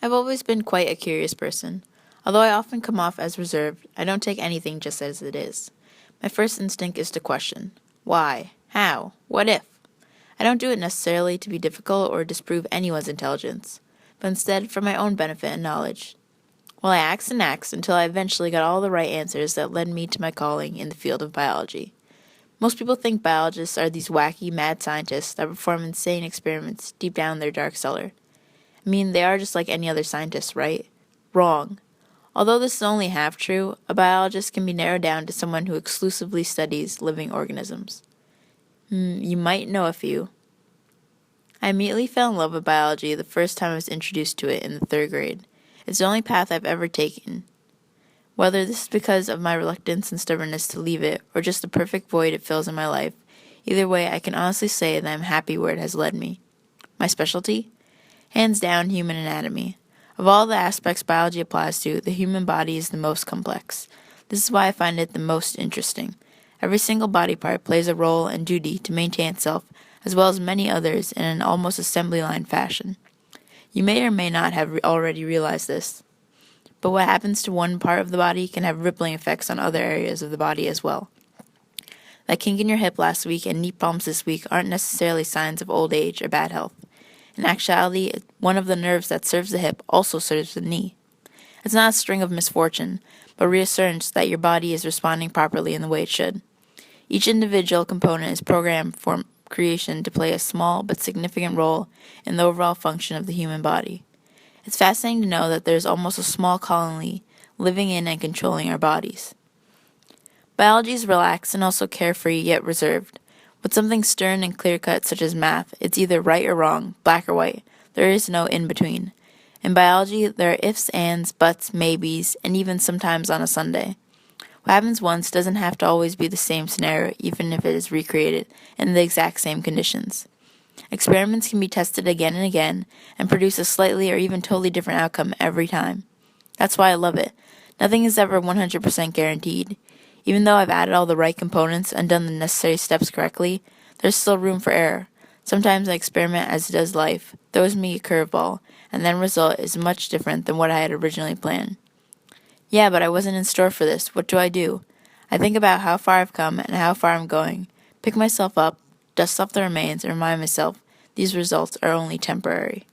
I've always been quite a curious person. Although I often come off as reserved, I don't take anything just as it is. My first instinct is to question. Why? How? What if? I don't do it necessarily to be difficult or disprove anyone's intelligence, but instead for my own benefit and knowledge. Well, I asked until I eventually got all the right answers that led me to my calling in the field of biology. Most people think biologists are these wacky, mad scientists that perform insane experiments deep down their dark cellar. I mean, they are just like any other scientist, right? Wrong. Although this is only half true, a biologist can be narrowed down to someone who exclusively studies living organisms. You might know a few. I immediately fell in love with biology the first time I was introduced to it in the third grade. It's the only path I've ever taken. Whether this is because of my reluctance and stubbornness to leave it, or just the perfect void it fills in my life, either way I can honestly say that I'm happy where it has led me. My specialty? Hands down, human anatomy. Of all the aspects biology applies to, the human body is the most complex. This is why I find it the most interesting. Every single body part plays a role and duty to maintain itself, as well as many others in an almost assembly line fashion. You may or may not have already realized this, but what happens to one part of the body can have rippling effects on other areas of the body as well. That kink in your hip last week and knee problems this week aren't necessarily signs of old age or bad health. In actuality, one of the nerves that serves the hip also serves the knee. It's not a string of misfortune, but reassurance that your body is responding properly in the way it should. Each individual component is programmed for creation to play a small but significant role in the overall function of the human body. It's fascinating to know that there's almost a small colony living in and controlling our bodies. Biology is relaxed and also carefree yet reserved. With something stern and clear-cut such as math, it's either right or wrong, black or white. There is no in-between. In biology, there are ifs, ands, buts, maybes, and even sometimes on a Sunday. What happens once doesn't have to always be the same scenario, even if it is recreated in the exact same conditions. Experiments can be tested again and again and produce a slightly or even totally different outcome every time. That's why I love it. Nothing is ever 100% guaranteed. Even though I've added all the right components and done the necessary steps correctly, there's still room for error. Sometimes an experiment, as does life, throws me a curveball, and the end result is much different than what I had originally planned. Yeah, but I wasn't in store for this. What do? I think about how far I've come and how far I'm going, pick myself up, dust off the remains, and remind myself these results are only temporary.